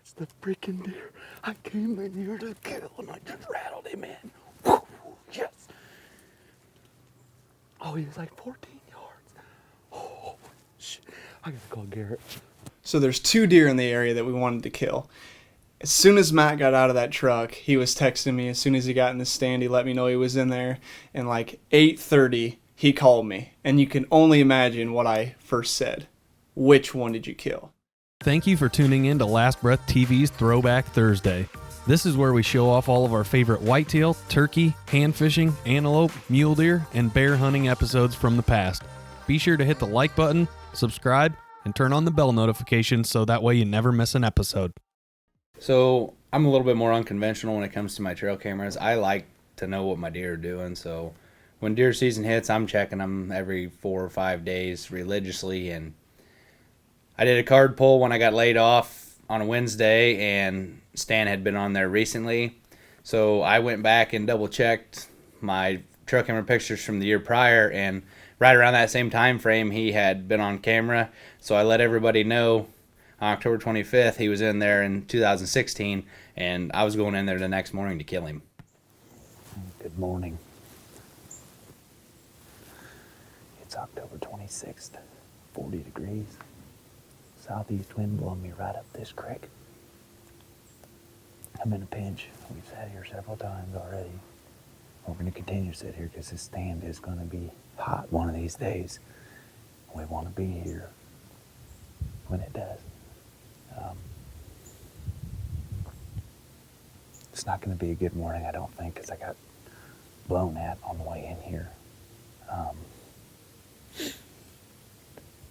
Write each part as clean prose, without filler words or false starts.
That's the freaking deer I came in here to kill, and I just rattled him in. Woo, yes. Oh, he was like 14 yards. Oh, shit. I gotta call Garrett. So there's 2 deer in the area that we wanted to kill. As soon as Matt got out of that truck, he was texting me. As soon as he got in the stand, he let me know he was in there. And like 8:30, he called me. And you can only imagine what I first said. Which one did you kill? Thank you for tuning in to Last Breath TV's Throwback Thursday. This is where we show off all of our favorite whitetail, turkey, hand fishing, antelope, mule deer, and bear hunting episodes from the past. Be sure to hit the like button, subscribe, and turn on the bell notifications so that way you never miss an episode. So I'm a little bit more unconventional when it comes to my trail cameras. I like to know what my deer are doing. So when deer season hits, I'm checking them every 4 or 5 days religiously. And I did a card pull when I got laid off on a Wednesday, and Stan had been on there recently. So I went back and double checked my trail camera pictures from the year prior, and right around that same time frame he had been on camera. So I let everybody know on October 25th he was in there in 2016, and I was going in there the next morning to kill him. Good morning. It's October 26th, 40 degrees. Southeast wind blowing me right up this creek. I'm in a pinch. We've sat here several times already. We're going to continue to sit here because this stand is going to be hot one of these days. We want to be here when it does. It's not going to be a good morning, I don't think, because I got blown at on the way in here.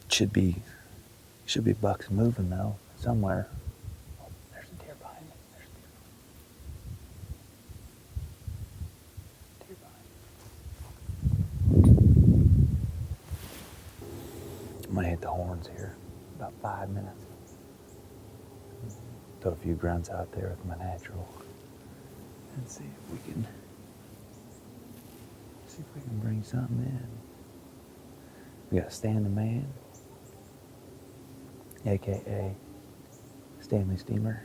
Should be bucks moving though somewhere. Oh, there's a deer behind me. Deer behind me. I'm gonna hit the horns here. About 5 minutes. Throw a few grunts out there with my natural. And see if we can bring something in. We got Stan the Man, aka Stanley Steamer.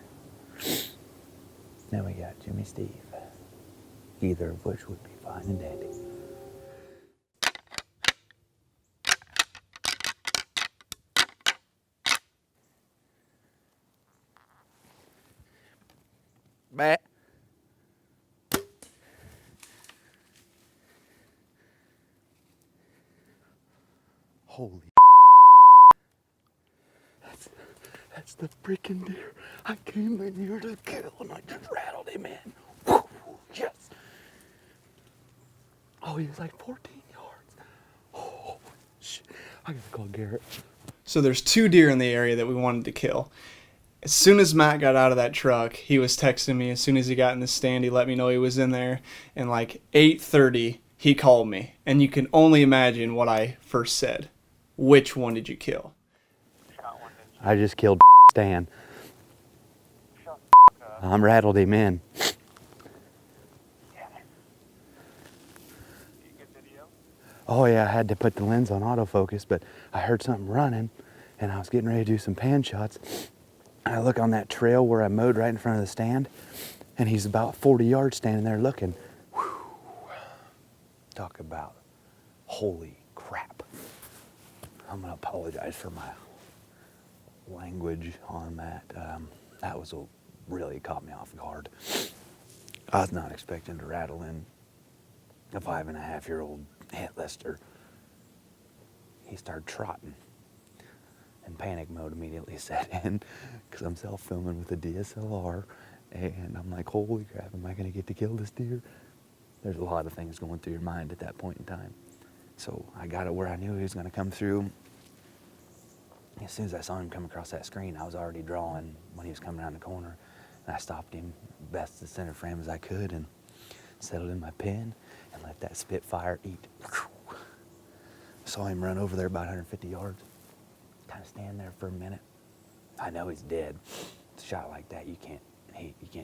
Then we got Jimmy Steve. Either of which would be fine and dandy. Bat. Holy. That's the freaking deer I came in here to kill, and I just rattled him in. Woo, yes. Oh, he was like 14 yards. Oh, shit. I gotta call Garrett. So there's 2 deer in the area that we wanted to kill. As soon as Matt got out of that truck, he was texting me. As soon as he got in the stand, he let me know he was in there. And like 8:30, he called me. And you can only imagine what I first said. Which one did you kill? I just killed Stan. I'm rattled him in. Oh yeah, I had to put the lens on autofocus, but I heard something running, and I was getting ready to do some pan shots. I look on that trail where I mowed right in front of the stand, and he's about 40 yards standing there looking. Whew. Talk about holy crap. I'm gonna apologize for my language on that. That was really caught me off guard. I was not expecting to rattle in a 5.5-year-old hit lister. He started trotting, and panic mode immediately set in because I'm self-filming with a DSLR, and I'm like, holy crap, am I gonna get to kill this deer? There's a lot of things going through your mind at that point in time. So I got it where I knew he was gonna come through. As soon as I saw him come across that screen, I was already drawing when he was coming around the corner, and I stopped him best to center frame as I could and settled in my pen and let that Spitfire eat. Saw him run over there about 150 yards. Kind of stand there for a minute. I know he's dead. It's a shot like that, you can't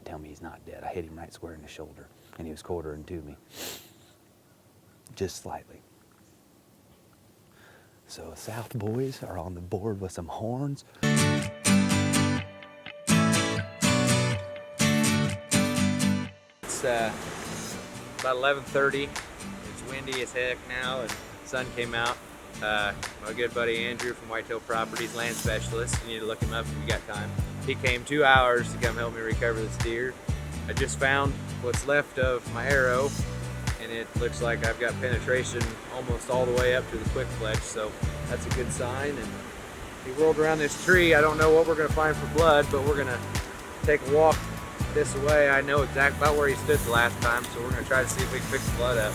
tell me he's not dead. I hit him right square in the shoulder, and he was quartering to me, just slightly. So South boys are on the board with some horns. It's about 11:30. It's windy as heck now, and the sun came out. My good buddy Andrew from Whitetail Properties, land specialist. You need to look him up if you got time. He came 2 hours to come help me recover this deer. I just found what's left of my arrow, and it looks like I've got penetration almost all the way up to the quick fletch, so that's a good sign. And he whirled around this tree. I don't know what we're gonna find for blood, but we're gonna take a walk this way. I know exactly about where he stood the last time, so we're gonna try to see if we can pick the blood up.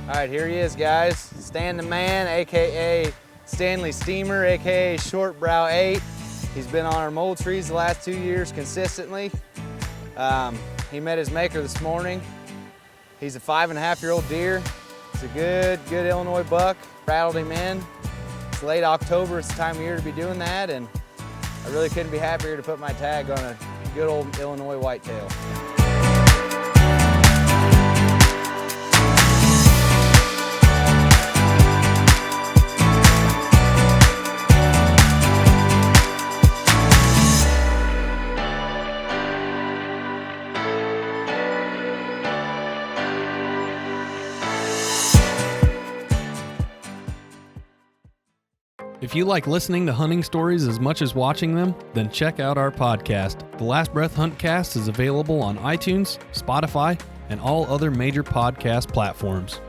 All right, here he is, guys. Stan the Man, AKA Stanley Steamer, AKA Short Brow 8. He's been on our mole trees the last 2 years consistently. He met his maker this morning. He's a 5.5-year-old deer. It's a good Illinois buck. Rattled him in. It's late October, it's the time of year to be doing that, and I really couldn't be happier to put my tag on a good old Illinois whitetail. If you like listening to hunting stories as much as watching them, then check out our podcast. The Last Breath Huntcast is available on iTunes, Spotify, and all other major podcast platforms.